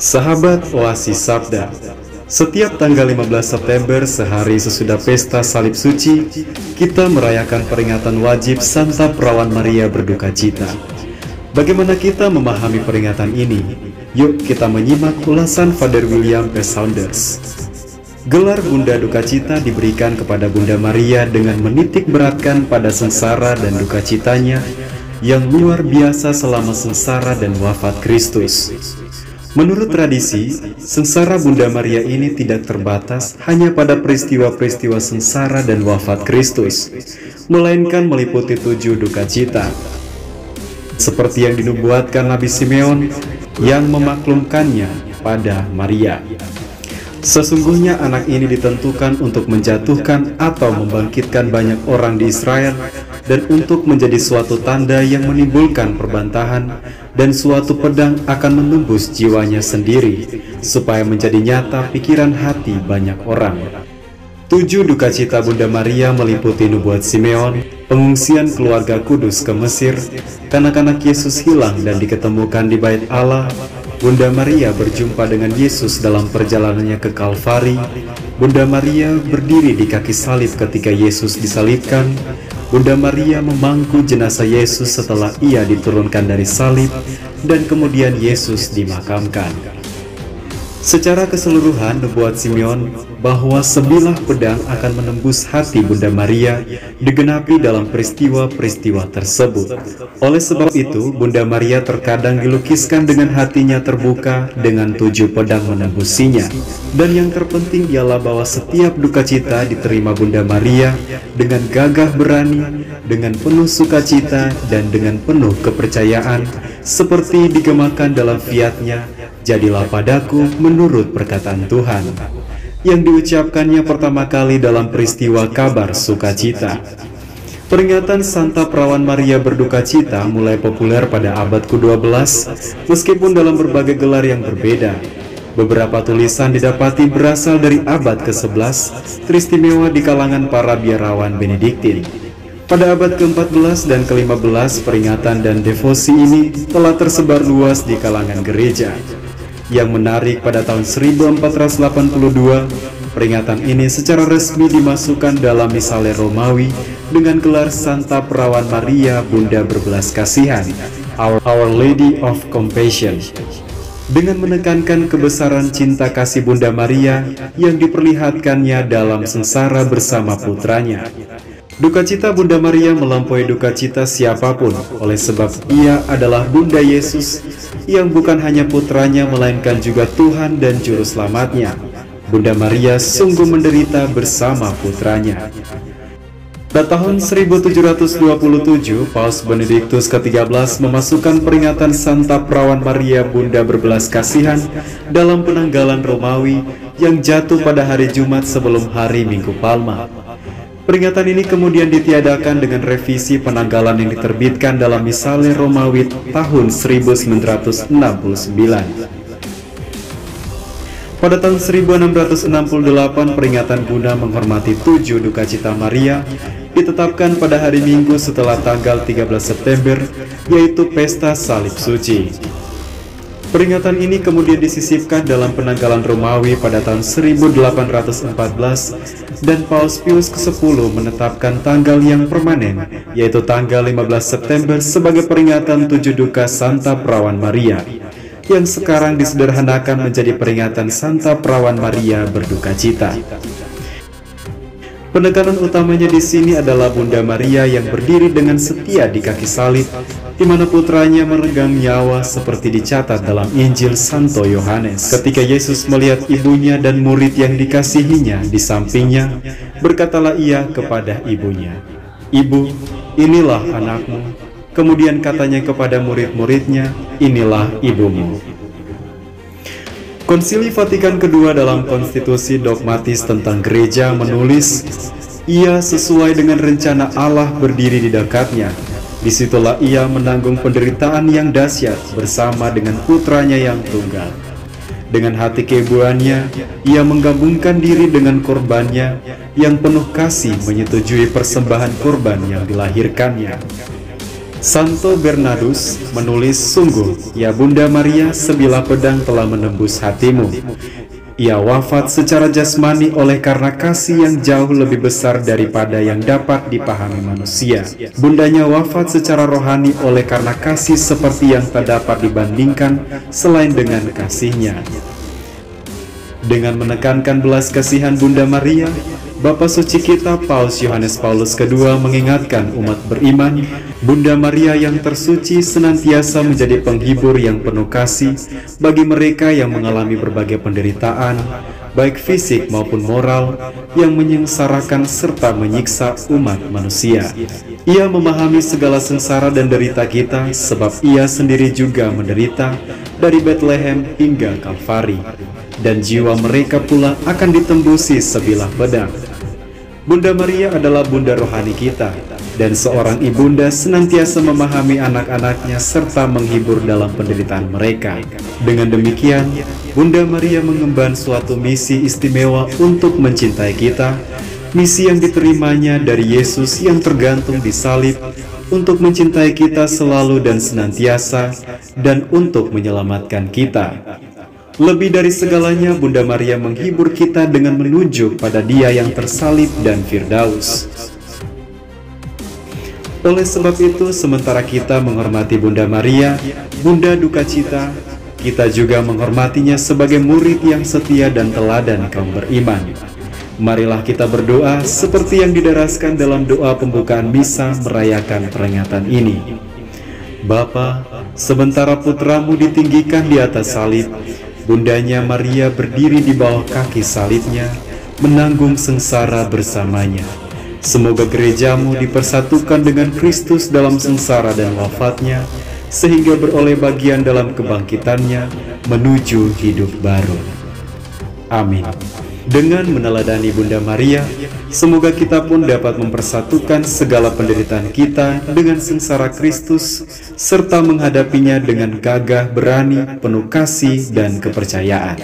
Sahabat Oasis Sabda, setiap tanggal 15 September, sehari sesudah pesta salib suci, kita merayakan peringatan wajib Santa Perawan Maria berduka cita. Bagaimana kita memahami peringatan ini? Yuk kita menyimak ulasan Father William P. Saunders. Gelar Bunda Duka Cita diberikan kepada Bunda Maria dengan menitik beratkan pada sengsara dan duka citanya yang luar biasa selama sengsara dan wafat Kristus. Menurut tradisi, sengsara Bunda Maria ini tidak terbatas hanya pada peristiwa-peristiwa sengsara dan wafat Kristus, melainkan meliputi 7 duka cita. Seperti yang dinubuatkan Nabi Simeon yang memaklumkannya pada Maria. Sesungguhnya anak ini ditentukan untuk menjatuhkan atau membangkitkan banyak orang di Israel dan untuk menjadi suatu tanda yang menimbulkan perbantahan dan suatu pedang akan menembus jiwanya sendiri supaya menjadi nyata pikiran hati banyak orang. 7 duka cita Bunda Maria meliputi nubuat Simeon, pengungsian keluarga kudus ke Mesir, kanak-kanak Yesus hilang dan diketemukan di Bait Allah, Bunda Maria berjumpa dengan Yesus dalam perjalanannya ke Kalvari, Bunda Maria berdiri di kaki salib ketika Yesus disalibkan, Bunda Maria memangku jenazah Yesus setelah ia diturunkan dari salib, dan kemudian Yesus dimakamkan. Secara keseluruhan, nubuat Simeon bahwa sebilah pedang akan menembus hati Bunda Maria digenapi dalam peristiwa-peristiwa tersebut. Oleh sebab itu, Bunda Maria terkadang dilukiskan dengan hatinya terbuka dengan 7 pedang menembusinya. Dan yang terpenting ialah bahwa setiap duka cita diterima Bunda Maria dengan gagah berani, dengan penuh sukacita, dan dengan penuh kepercayaan, seperti digemakan dalam fiat-Nya, "Jadilah padaku menurut perkataan Tuhan," yang diucapkannya pertama kali dalam peristiwa kabar sukacita. Peringatan Santa Perawan Maria berduka cita mulai populer pada abad ke-12, meskipun dalam berbagai gelar yang berbeda. Beberapa tulisan didapati berasal dari abad ke-11, teristimewa di kalangan para biarawan Benediktin. Pada abad ke-14 dan ke-15, peringatan dan devosi ini telah tersebar luas di kalangan gereja. Yang menarik, pada tahun 1482, peringatan ini secara resmi dimasukkan dalam Misale Romawi dengan gelar Santa Perawan Maria Bunda Berbelas Kasihan, Our Lady of Compassion, dengan menekankan kebesaran cinta kasih Bunda Maria yang diperlihatkannya dalam sengsara bersama putranya. Duka cita Bunda Maria melampaui duka cita siapapun, oleh sebab ia adalah Bunda Yesus yang bukan hanya putranya melainkan juga Tuhan dan Juru Selamatnya. Bunda Maria sungguh menderita bersama putranya. Pada tahun 1727, Paus Benediktus ke-13 memasukkan peringatan Santa Perawan Maria Bunda Berbelas Kasihan dalam penanggalan Romawi yang jatuh pada hari Jumat sebelum hari Minggu Palma. Peringatan ini kemudian ditiadakan dengan revisi penanggalan yang diterbitkan dalam Misale Romawi tahun 1969. Pada tahun 1668, peringatan guna menghormati 7 duka cita Maria ditetapkan pada hari Minggu setelah tanggal 13 September, yaitu Pesta Salib Suci. Peringatan ini kemudian disisipkan dalam penanggalan Romawi pada tahun 1814, dan Paus Pius ke-10 menetapkan tanggal yang permanen, yaitu tanggal 15 September sebagai peringatan 7 duka Santa Perawan Maria, yang sekarang disederhanakan menjadi peringatan Santa Perawan Maria berduka cita. Penekanan utamanya di sini adalah Bunda Maria yang berdiri dengan setia di kaki salib, di mana putranya meregang nyawa seperti dicatat dalam Injil Santo Yohanes. Ketika Yesus melihat ibunya dan murid yang dikasihinya di sampingnya, berkatalah ia kepada ibunya, "Ibu, inilah anakmu." Kemudian katanya kepada murid-muridnya, "Inilah ibumu." Konsili Vatikan II dalam konstitusi dogmatis tentang gereja menulis, "Ia sesuai dengan rencana Allah berdiri di dekatnya. Disitulah ia menanggung penderitaan yang dahsyat bersama dengan putranya yang tunggal. Dengan hati keibuannya, ia menggabungkan diri dengan korbannya yang penuh kasih menyetujui persembahan korban yang dilahirkannya. Santo Bernardus menulis, "Sungguh, ya Bunda Maria, sebilah pedang telah menembus hatimu. Ia wafat secara jasmani oleh karena kasih yang jauh lebih besar daripada yang dapat dipahami manusia. Bundanya wafat secara rohani oleh karena kasih seperti yang tak dapat dibandingkan selain dengan kasihnya." Dengan menekankan belas kasihan Bunda Maria, Bapa Suci kita Paus Yohanes Paulus II mengingatkan umat beriman, Bunda Maria yang tersuci senantiasa menjadi penghibur yang penuh kasih bagi mereka yang mengalami berbagai penderitaan, baik fisik maupun moral, yang menyengsarakan serta menyiksa umat manusia. Ia memahami segala sengsara dan derita kita, sebab ia sendiri juga menderita dari Bethlehem hingga Kalvari, dan jiwa mereka pula akan ditembusi sebilah pedang. Bunda Maria adalah bunda rohani kita, dan seorang ibunda senantiasa memahami anak-anaknya serta menghibur dalam penderitaan mereka. Dengan demikian, Bunda Maria mengemban suatu misi istimewa untuk mencintai kita, misi yang diterimanya dari Yesus yang tergantung di salib, untuk mencintai kita selalu dan senantiasa, dan untuk menyelamatkan kita. Lebih dari segalanya, Bunda Maria menghibur kita dengan menunjuk pada Dia yang tersalib dan Firdaus. Oleh sebab itu, sementara kita menghormati Bunda Maria, Bunda Duka Cita, kita juga menghormatinya sebagai murid yang setia dan teladan kaum beriman. Marilah kita berdoa seperti yang didaraskan dalam doa pembukaan misa merayakan peringatan ini. Bapa, sementara putramu ditinggikan di atas salib, Bundanya Maria berdiri di bawah kaki salibnya, menanggung sengsara bersamanya. Semoga gerejamu dipersatukan dengan Kristus dalam sengsara dan wafatnya, sehingga beroleh bagian dalam kebangkitannya menuju hidup baru. Amin. Dengan meneladani Bunda Maria, semoga kita pun dapat mempersatukan segala penderitaan kita dengan sengsara Kristus, serta menghadapinya dengan gagah berani, penuh kasih dan kepercayaan.